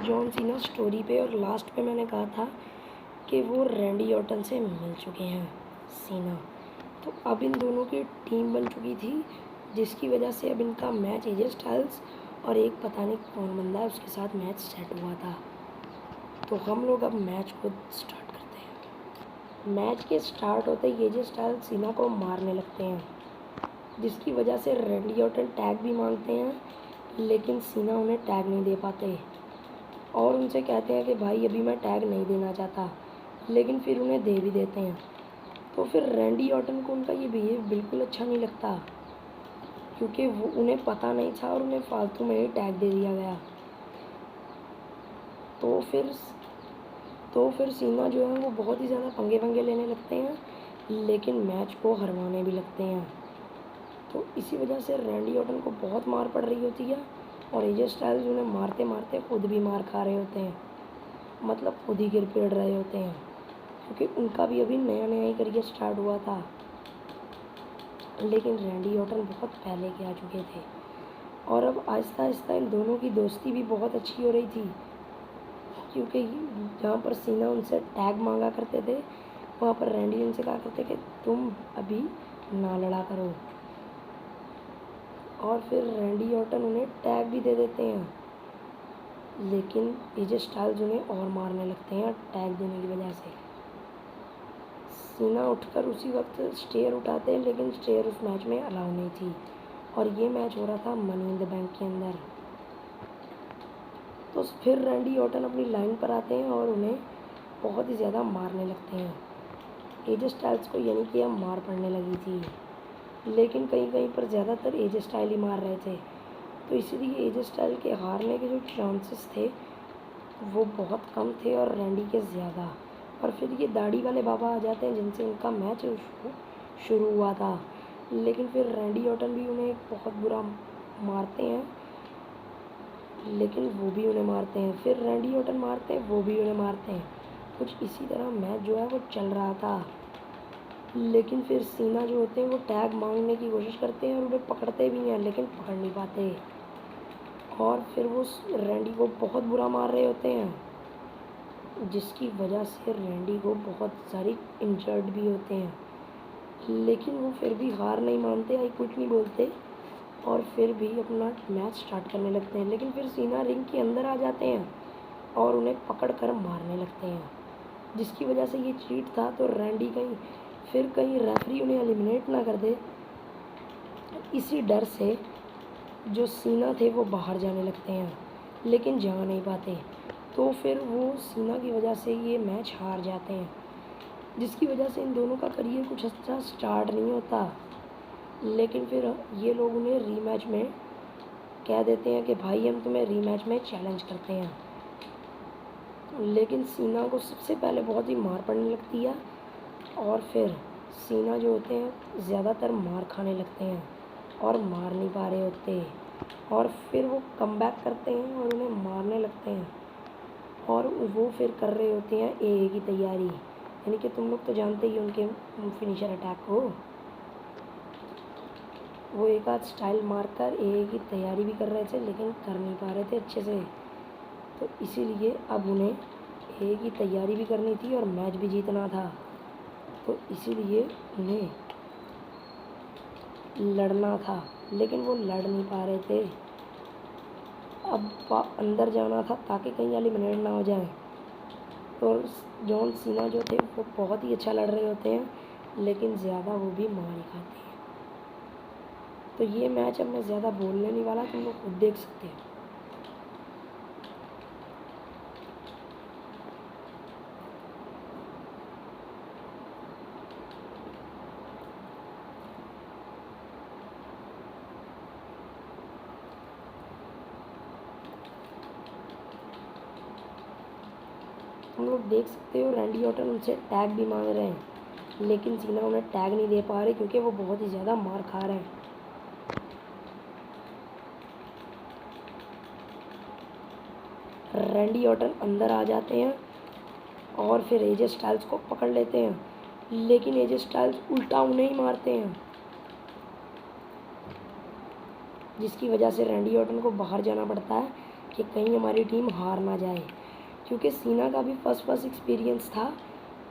John Cena story पे, और last पे मैंने कहा था कि वो रैंडी ऑर्टन से मिल चुके हैं सीना। तो अब इन दोनों की टीम बन चुकी थी, जिसकी वजह से अब इनका मैच एजे स्टाइल्स और एक पता नहीं कौन बंदा है उसके साथ मैच सेट हुआ था। तो हम लोग अब मैच को स्टार्ट करते हैं। मैच के स्टार्ट होते ही एजे स्टाइल्स सीना को मारने लगते हैं, जिसकी वजह से रैंडी ऑर्टन टैग भी मांगते हैं, लेकिन सीना उन्हें टैग नहीं दे पाते और उनसे कहते हैं कि भाई अभी मैं टैग नहीं देना चाहता, लेकिन फिर उन्हें दे भी देते हैं। तो फिर रैंडी ऑर्टन को उनका ये बिहेव बिल्कुल अच्छा नहीं लगता, क्योंकि वो उन्हें पता नहीं था और उन्हें फालतू में ही टैग दे दिया गया। तो फिर सीना जो है वो बहुत ही ज़्यादा पंगे लेने लगते हैं, लेकिन मैच को हरवाने भी लगते हैं। तो इसी वजह से रैंडी ऑर्टन को बहुत मार पड़ रही होती है और एजे स्टाइल्स उन्हें मारते मारते खुद भी मार खा रहे होते हैं, मतलब खुद ही गिर पिट रहे होते हैं, क्योंकि उनका भी अभी नया नया ही करियर स्टार्ट हुआ था। लेकिन रैंडी ऑर्टन बहुत पहले के आ चुके थे और अब आहिस्ता आहिस्ता इन दोनों की दोस्ती भी बहुत अच्छी हो रही थी, क्योंकि जहाँ पर सीना उनसे टैग मांगा करते थे वहाँ पर रैंडी उनसे कहा करते कि तुम अभी ना लड़ा करो, और फिर रैंडी ऑर्टन उन्हें टैग भी दे देते हैं, लेकिन एजे स्टाइल्स उन्हें और मारने लगते हैं टैग देने की वजह से। सीना उठकर उसी वक्त स्टेयर उठाते हैं, लेकिन स्टेयर उस मैच में अलाउ नहीं थी और ये मैच हो रहा था मनी इन द बैंक के अंदर। तो फिर रैंडी ऑर्टन अपनी लाइन पर आते हैं और उन्हें बहुत ही ज़्यादा मारने लगते हैं। एजे स्टाइल्स को यानी कि अब मार पड़ने लगी थी, लेकिन कहीं कहीं पर ज़्यादातर एजे स्टाइल ही मार रहे थे, तो इसीलिए एजे स्टाइल के हारने के जो चांसेस थे वो बहुत कम थे और रैंडी के ज़्यादा। और फिर ये दाढ़ी वाले बाबा आ जाते हैं जिनसे उनका मैच शुरू हुआ था, लेकिन फिर रैंडी ऑर्टन भी उन्हें बहुत बुरा मारते हैं, लेकिन वो भी उन्हें मारते हैं, फिर रैंडी ऑर्टन मारते हैं, वो भी उन्हें मारते हैं। कुछ इसी तरह मैच जो है वो चल रहा था, लेकिन फिर सीना जो होते हैं वो टैग मांगने की कोशिश करते हैं और उन्हें पकड़ते भी हैं, लेकिन पकड़ नहीं पाते और फिर वो रैंडी को बहुत बुरा मार रहे होते हैं, जिसकी वजह से रैंडी को बहुत सारी इंजर्ड भी होते हैं, लेकिन वो फिर भी हार नहीं मानते, आई कुछ नहीं बोलते और फिर भी अपना मैच स्टार्ट करने लगते हैं। लेकिन फिर सीना रिंग के अंदर आ जाते हैं और उन्हें पकड़ कर मारने लगते हैं, जिसकी वजह से ये चीट था। तो रैंडी कहीं रेफरी उन्हें एलिमिनेट ना कर दे, इसी डर से जो सीना थे वो बाहर जाने लगते हैं, लेकिन जा नहीं पाते। तो फिर वो सीना की वजह से ये मैच हार जाते हैं, जिसकी वजह से इन दोनों का करियर कुछ अच्छा स्टार्ट नहीं होता। लेकिन फिर ये लोग उन्हें रीमैच में कह देते हैं कि भाई हम तुम्हें रीमैच में चैलेंज करते हैं, लेकिन सीना को सबसे पहले बहुत ही मार पड़ने लगती है और फिर सीना जो होते हैं ज़्यादातर मार खाने लगते हैं और मार नहीं पा रहे होते, और फिर वो कमबैक करते हैं और उन्हें मारने लगते हैं और वो फिर कर रहे होते हैं एए की तैयारी, यानी कि तुम लोग तो जानते ही उनके फिनिशर अटैक को। वो एक आध स्टाइल मारकर एए की तैयारी भी कर रहे थे, लेकिन कर नहीं पा रहे थे अच्छे से, तो इसीलिए अब उन्हें एए की तैयारी भी करनी थी और मैच भी जीतना था, तो इसीलिए उन्हें लड़ना था, लेकिन वो लड़ नहीं पा रहे थे। अब अंदर जाना था ताकि कहीं एलिमिनेट ना हो जाए। तो जॉन सीना जो थे वो बहुत ही अच्छा लड़ रहे होते हैं, लेकिन ज़्यादा वो भी मार ही खाते हैं। तो ये मैच अब मैं ज़्यादा बोलने नहीं वाला, तुम लोग खुद देख सकते हैं। तुम लोग देख सकते हो रैंडी ऑर्टन उनसे टैग भी मांग रहे हैं, लेकिन सीना उन्हें टैग नहीं दे पा रहे क्योंकि वो बहुत ही ज़्यादा मार खा रहे हैं। रैंडी ऑर्टन अंदर आ जाते हैं और फिर एजे स्टाइल्स को पकड़ लेते हैं, लेकिन एजे स्टाइल्स उल्टा उन्हें ही मारते हैं, जिसकी वजह से रैंडी ऑर्टन को बाहर जाना पड़ता है, कि कहीं हमारी टीम हार ना जाए, क्योंकि सीना का भी फर्स्ट एक्सपीरियंस था,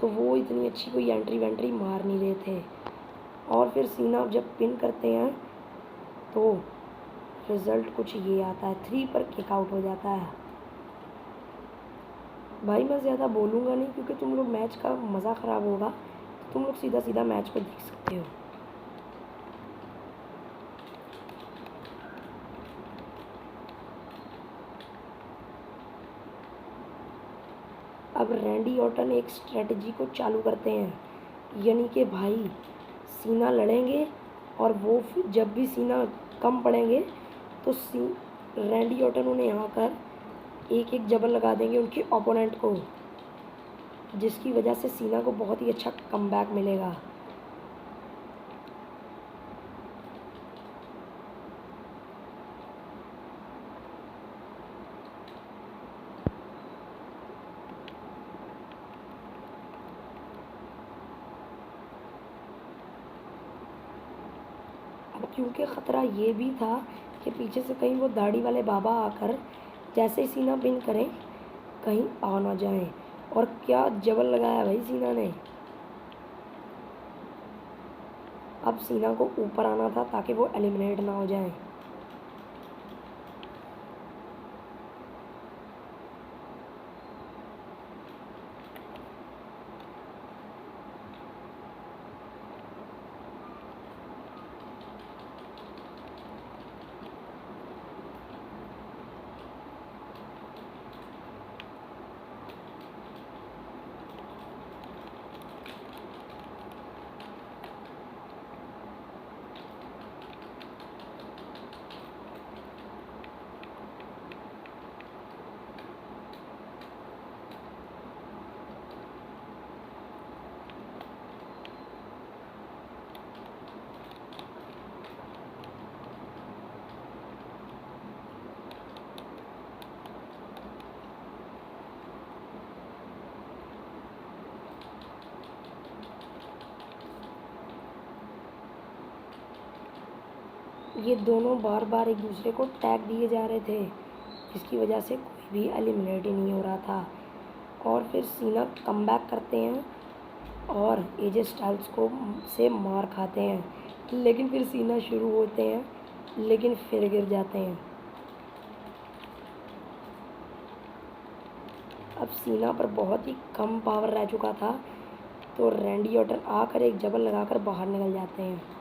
तो वो इतनी अच्छी कोई एंट्री वेंट्री मार नहीं रहे थे। और फिर सीना जब पिन करते हैं तो रिज़ल्ट कुछ ये आता है, 3 पर किक आउट हो जाता है। भाई मैं ज़्यादा बोलूँगा नहीं, क्योंकि तुम लोग मैच का मज़ा ख़राब होगा, तो तुम लोग सीधा सीधा मैच को देख सकते हो। अब रैंडी ऑर्टन एक स्ट्रेटजी को चालू करते हैं, यानी कि भाई सीना लड़ेंगे और वो फिर जब भी सीना कम पड़ेंगे तो रैंडी ऑर्टन उन्हें यहाँ कर एक एक जबर लगा देंगे उनके ओपोनेंट को, जिसकी वजह से सीना को बहुत ही अच्छा कमबैक मिलेगा। अब क्योंकि ख़तरा ये भी था कि पीछे से कहीं वो दाढ़ी वाले बाबा आकर जैसे ही सीना पिन करें कहीं आ ना जाएं। और क्या जबर लगाया भाई सीना ने। अब सीना को ऊपर आना था ताकि वो एलिमिनेट ना हो जाए। ये दोनों बार बार एक दूसरे को टैग दिए जा रहे थे, जिसकी वजह से कोई भी एलिमिनेट ही नहीं हो रहा था। और फिर सीना कमबैक करते हैं और एजे स्टाइल्स को से मार खाते हैं, लेकिन फिर सीना शुरू होते हैं, लेकिन फिर गिर जाते हैं। अब सीना पर बहुत ही कम पावर रह चुका था, तो रैंडी ऑर्टन आकर एक जबर लगाकर बाहर निकल जाते हैं।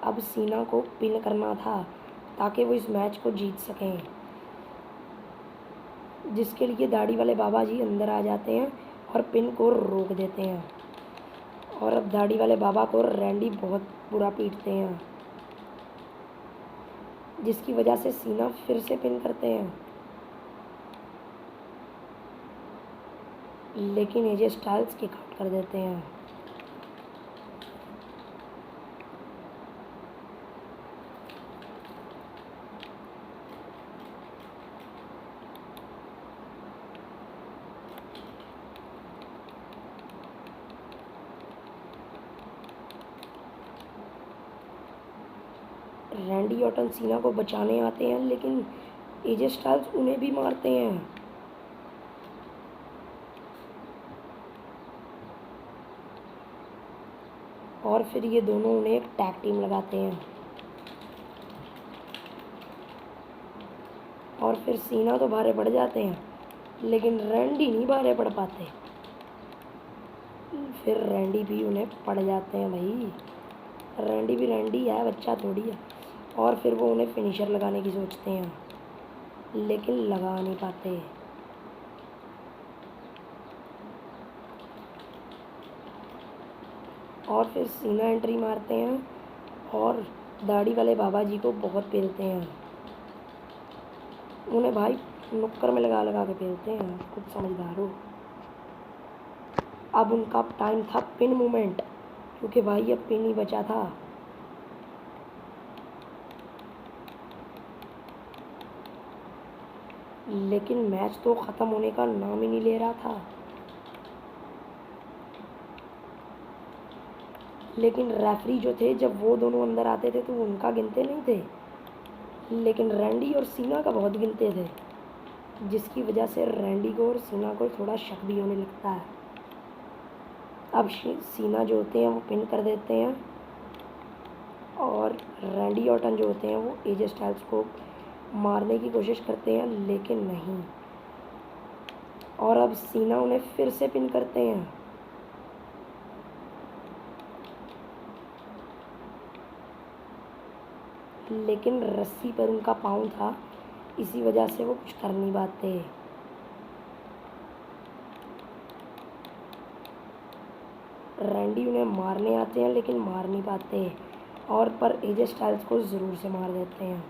अब सीना को पिन करना था ताकि वो इस मैच को जीत सकें, जिसके लिए दाढ़ी वाले बाबा जी अंदर आ जाते हैं और पिन को रोक देते हैं। और अब दाढ़ी वाले बाबा को रैंडी बहुत बुरा पीटते हैं, जिसकी वजह से सीना फिर से पिन करते हैं, लेकिन एजे स्टाइल्स किक आउट कर देते हैं। रैंडी ऑर्टन सीना को बचाने आते हैं, लेकिन एजे स्टाइल्स उन्हें भी मारते हैं। और फिर ये दोनों उन्हें एक टैग टीम लगाते हैं। और फिर सीना तो भारे पड़ जाते हैं, लेकिन रैंडी नहीं भारे पड़ पाते। फिर रैंडी भी उन्हें पड़ जाते हैं। भाई रैंडी भी रैंडी है, बच्चा थोड़ी है। और फिर वो उन्हें फिनिशर लगाने की सोचते हैं, लेकिन लगा नहीं पाते। और फिर सीना एंट्री मारते हैं और दाढ़ी वाले बाबा जी को बहुत पेलते हैं। उन्हें भाई नुक्कर में लगा लगा के फेरते हैं, कुछ समझदार हो। अब उनका टाइम था पिन मूवमेंट, क्योंकि भाई अब पिन ही बचा था। लेकिन मैच तो ख़त्म होने का नाम ही नहीं ले रहा था। लेकिन रेफरी जो थे, जब वो दोनों अंदर आते थे तो उनका गिनते नहीं थे, लेकिन रैंडी और सीना का बहुत गिनते थे, जिसकी वजह से रैंडी को और सीना को थोड़ा शक भी होने लगता है। अब सीना जो होते हैं वो पिन कर देते हैं, और रैंडी ऑर्टन जो होते हैं वो एजे स्टाइल्स को मारने की कोशिश करते हैं, लेकिन नहीं। और अब सीना उन्हें फिर से पिन करते हैं। लेकिन रस्सी पर उनका पाँव था, इसी वजह से वो कुछ कर नहीं पाते। रैंडी उन्हें मारने आते हैं लेकिन मार नहीं पाते, और पर एजे स्टाइल्स को ज़रूर से मार देते हैं।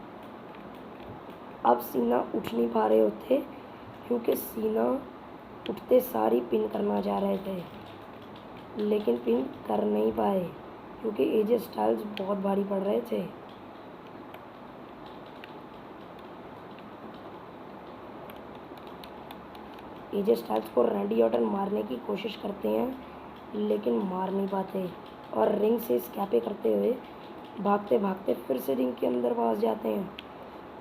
अब सीना उठ नहीं पा रहे होते, क्योंकि सीना उठते सारी पिन करना चाह रहे थे, लेकिन पिन कर नहीं पाए, क्योंकि एजे स्टाइल्स बहुत भारी पड़ रहे थे। एजे स्टाइल्स को रैंडी ऑर्टन मारने की कोशिश करते हैं, लेकिन मार नहीं पाते, और रिंग से स्कैपे करते हुए भागते भागते फिर से रिंग के अंदर पहुंच जाते हैं,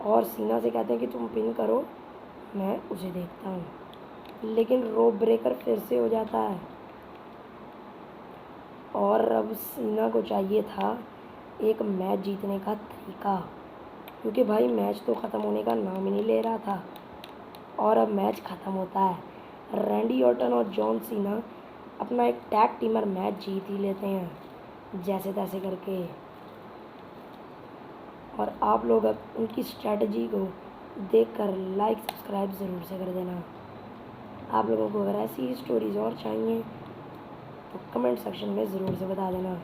और सीना से कहते हैं कि तुम पिन करो, मैं उसे देखता हूँ। लेकिन रोप ब्रेकर फिर से हो जाता है, और अब सीना को चाहिए था एक मैच जीतने का तरीका, क्योंकि भाई मैच तो ख़त्म होने का नाम ही नहीं ले रहा था। और अब मैच ख़त्म होता है। रैंडी ऑर्टन और जॉन सीना अपना एक टैग टीमर मैच जीत ही लेते हैं जैसे तैसे करके। और आप लोग अब उनकी स्ट्रैटेजी को देखकर लाइक सब्सक्राइब ज़रूर से कर देना। आप लोगों को अगर ऐसी स्टोरीज़ और चाहिए तो कमेंट सेक्शन में ज़रूर से बता देना।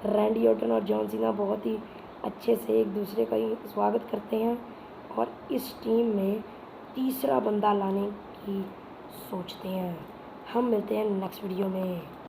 रैंडी ऑर्टन और जॉन सीना बहुत ही अच्छे से एक दूसरे का ही स्वागत करते हैं, और इस टीम में तीसरा बंदा लाने की सोचते हैं। हम मिलते हैं नेक्स्ट वीडियो में।